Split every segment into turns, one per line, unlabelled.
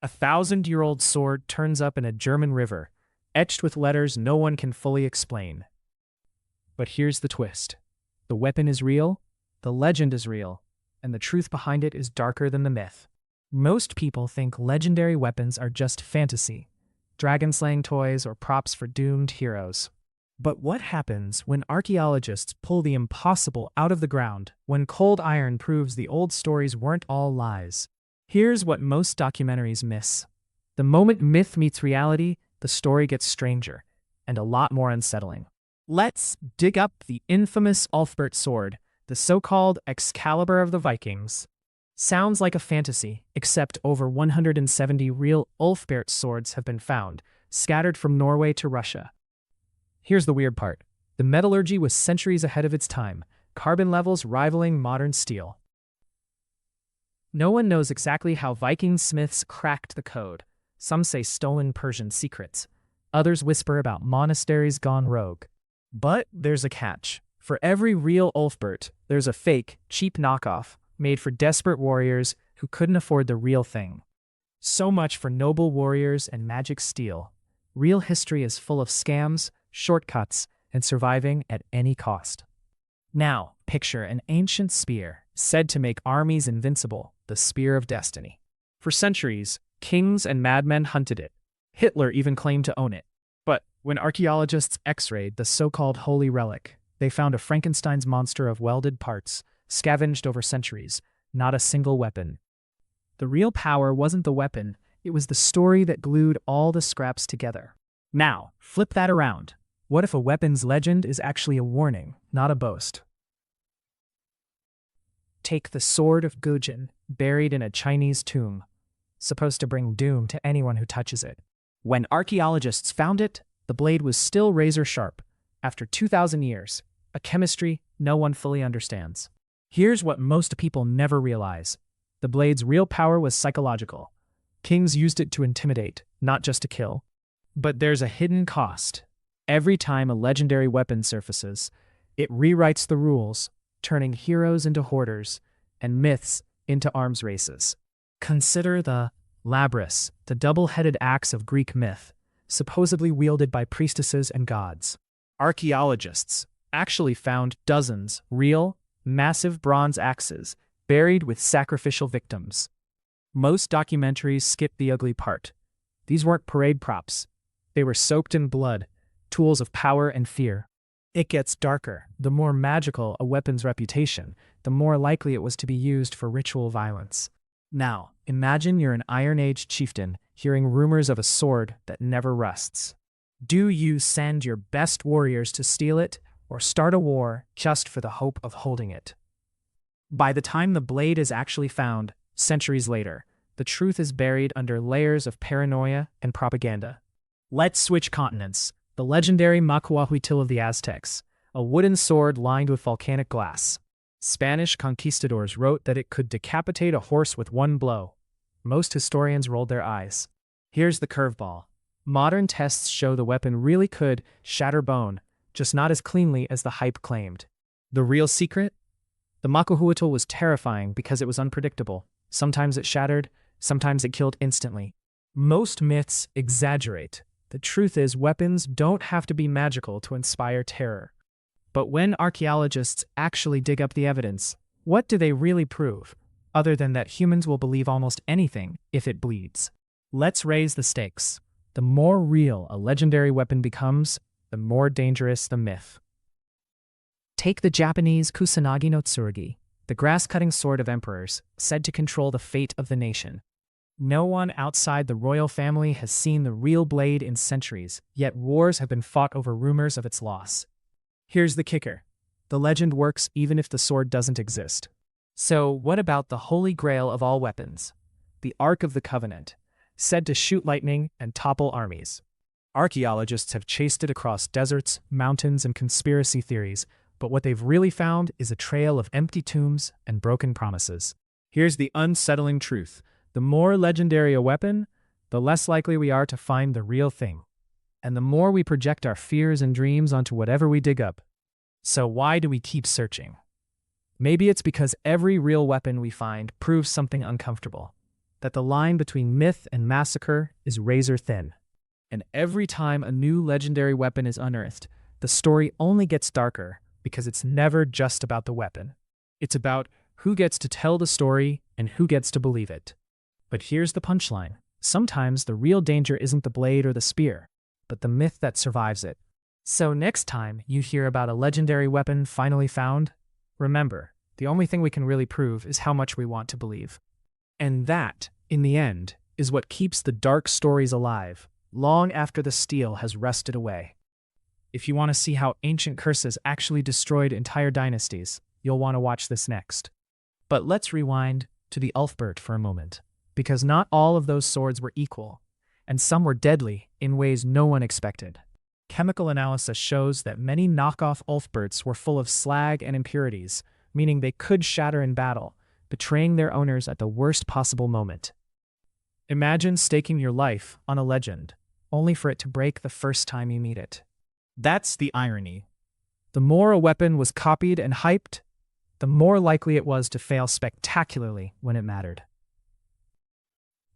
A 1,000-year-old sword turns up in a German river, etched with letters no one can fully explain. But here's the twist. The weapon is real, the legend is real, and the truth behind it is darker than the myth. Most people think legendary weapons are just fantasy, dragon-slaying toys or props for doomed heroes. But what happens when archaeologists pull the impossible out of the ground, when cold iron proves the old stories weren't all lies? Here's what most documentaries miss. The moment myth meets reality, the story gets stranger, and a lot more unsettling. Let's dig up the infamous Ulfberht sword, the so-called Excalibur of the Vikings. Sounds like a fantasy, except over 170 real Ulfberht swords have been found, scattered from Norway to Russia. Here's the weird part. The metallurgy was centuries ahead of its time, carbon levels rivaling modern steel. No one knows exactly how Viking smiths cracked the code. Some say stolen Persian secrets. Others whisper about monasteries gone rogue. But there's a catch. For every real Ulfberht, there's a fake, cheap knockoff, made for desperate warriors who couldn't afford the real thing. So much for noble warriors and magic steel. Real history is full of scams, shortcuts, and surviving at any cost. Now, picture an ancient spear, said to make armies invincible, the Spear of Destiny. For centuries, kings and madmen hunted it. Hitler even claimed to own it. But when archaeologists x-rayed the so-called holy relic, they found a Frankenstein's monster of welded parts, scavenged over centuries, not a single weapon. The real power wasn't the weapon, it was the story that glued all the scraps together. Now, flip that around. What if a weapon's legend is actually a warning, not a boast? Take the sword of Goujian, buried in a Chinese tomb, supposed to bring doom to anyone who touches it. When archaeologists found it, the blade was still razor sharp, after 2,000 years, a chemistry no one fully understands. Here's what most people never realize. The blade's real power was psychological. Kings used it to intimidate, not just to kill. But there's a hidden cost. Every time a legendary weapon surfaces, it rewrites the rules, turning heroes into hoarders and myths into arms races. Consider the Labrys, the double-headed axe of Greek myth, supposedly wielded by priestesses and gods. Archaeologists actually found dozens real, massive bronze axes buried with sacrificial victims. Most documentaries skip the ugly part. These weren't parade props. They were soaked in blood, tools of power and fear. It gets darker. The more magical a weapon's reputation, the more likely it was to be used for ritual violence. Now, imagine you're an Iron Age chieftain hearing rumors of a sword that never rusts. Do you send your best warriors to steal it, or start a war just for the hope of holding it? By the time the blade is actually found, centuries later, the truth is buried under layers of paranoia and propaganda. Let's switch continents. The legendary Macuahuitl of the Aztecs, a wooden sword lined with volcanic glass. Spanish conquistadors wrote that it could decapitate a horse with one blow. Most historians rolled their eyes. Here's the curveball. Modern tests show the weapon really could shatter bone, just not as cleanly as the hype claimed. The real secret? The Macuahuitl was terrifying because it was unpredictable. Sometimes it shattered, sometimes it killed instantly. Most myths exaggerate. The truth is, weapons don't have to be magical to inspire terror. But when archaeologists actually dig up the evidence, what do they really prove, other than that humans will believe almost anything if it bleeds? Let's raise the stakes. The more real a legendary weapon becomes, the more dangerous the myth. Take the Japanese Kusanagi-no-Tsurugi, the grass-cutting sword of emperors, said to control the fate of the nation. No one outside the royal family has seen the real blade in centuries, yet wars have been fought over rumors of its loss. Here's the kicker. The legend works even if the sword doesn't exist. So what about the holy grail of all weapons? The Ark of the Covenant, said to shoot lightning and topple armies. Archaeologists have chased it across deserts, mountains, and conspiracy theories, but what they've really found is a trail of empty tombs and broken promises. Here's the unsettling truth. The more legendary a weapon, the less likely we are to find the real thing. And the more we project our fears and dreams onto whatever we dig up. So why do we keep searching? Maybe it's because every real weapon we find proves something uncomfortable. that the line between myth and massacre is razor thin. And every time a new legendary weapon is unearthed, the story only gets darker because it's never just about the weapon. It's about who gets to tell the story and who gets to believe it. But here's the punchline. Sometimes the real danger isn't the blade or the spear, but the myth that survives it. So next time you hear about a legendary weapon finally found, remember, the only thing we can really prove is how much we want to believe. And that, in the end, is what keeps the dark stories alive, long after the steel has rusted away. If you want to see how ancient curses actually destroyed entire dynasties, you'll want to watch this next. But let's rewind to the Ulfberht for a moment, because not all of those swords were equal, and some were deadly in ways no one expected. Chemical analysis shows that many knockoff Ulfberhts were full of slag and impurities, meaning they could shatter in battle, betraying their owners at the worst possible moment. Imagine staking your life on a legend, only for it to break the first time you meet it. That's the irony. The more a weapon was copied and hyped, the more likely it was to fail spectacularly when it mattered.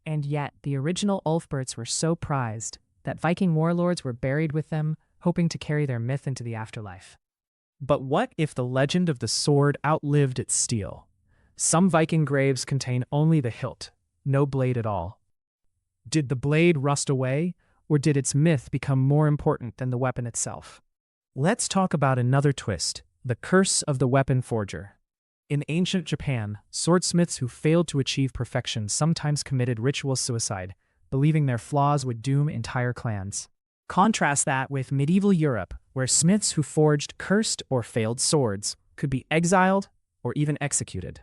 And yet, the original Ulfberhts were so prized that Viking warlords were buried with them, hoping to carry their myth into the afterlife. But what if the legend of the sword outlived its steel? Some Viking graves contain only the hilt, no blade at all. Did the blade rust away, or did its myth become more important than the weapon itself? Let's talk about another twist, the curse of the weapon forger. In ancient Japan, swordsmiths who failed to achieve perfection sometimes committed ritual suicide, believing their flaws would doom entire clans. Contrast that with medieval Europe, where smiths who forged cursed or failed swords could be exiled or even executed.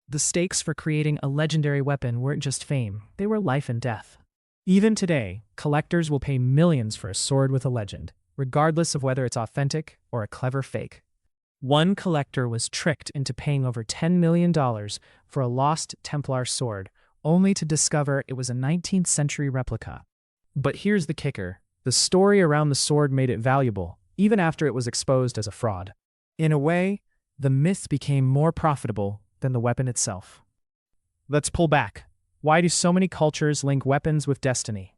The stakes for creating a legendary weapon weren't just fame, they were life and death. Even today, collectors will pay millions for a sword with a legend, regardless of whether it's authentic or a clever fake. One collector was tricked into paying over $10 million for a lost Templar sword, only to discover it was a 19th century replica. But here's the kicker. The story around the sword made it valuable, even after it was exposed as a fraud. In a way, the myth became more profitable than the weapon itself. Let's pull back. Why do so many cultures link weapons with destiny?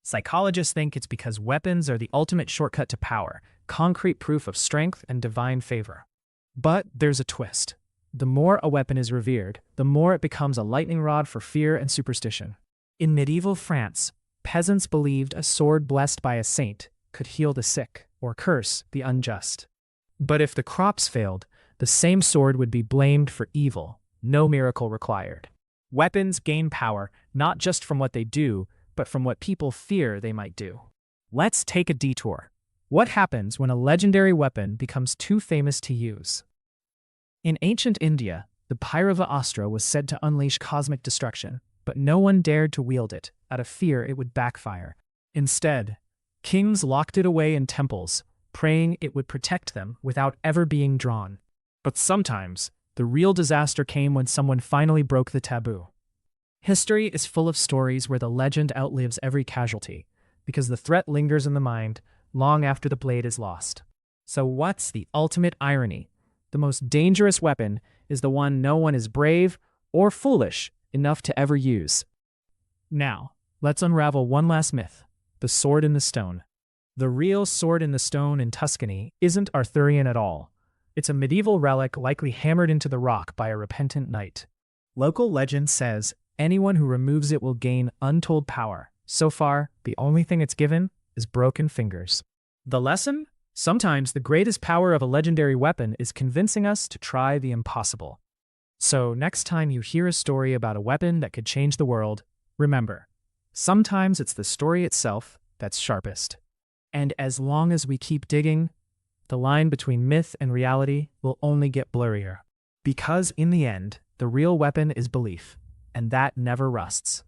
Psychologists think it's because weapons are the ultimate shortcut to power, concrete proof of strength and divine favor. But there's a twist. The more a weapon is revered, the more it becomes a lightning rod for fear and superstition. In medieval France, peasants believed a sword blessed by a saint could heal the sick or curse the unjust. But if the crops failed, the same sword would be blamed for evil, no miracle required. Weapons gain power not just from what they do, but from what people fear they might do. Let's take a detour. What happens when a legendary weapon becomes too famous to use? In ancient India, the Bhairava Astra was said to unleash cosmic destruction, but no one dared to wield it, out of fear it would backfire. Instead, kings locked it away in temples, praying it would protect them without ever being drawn. But sometimes, the real disaster came when someone finally broke the taboo. History is full of stories where the legend outlives every casualty, because the threat lingers in the mind long after the blade is lost. So what's the ultimate irony? The most dangerous weapon is the one no one is brave or foolish enough to ever use. Now, let's unravel one last myth, the sword in the stone. The real sword in the stone in Tuscany isn't Arthurian at all. It's a medieval relic likely hammered into the rock by a repentant knight. Local legend says anyone who removes it will gain untold power. So far, the only thing it's given is broken fingers. The lesson? Sometimes the greatest power of a legendary weapon is convincing us to try the impossible. So next time you hear a story about a weapon that could change the world, remember, sometimes it's the story itself that's sharpest. And as long as we keep digging, the line between myth and reality will only get blurrier. Because in the end, the real weapon is belief, and that never rusts.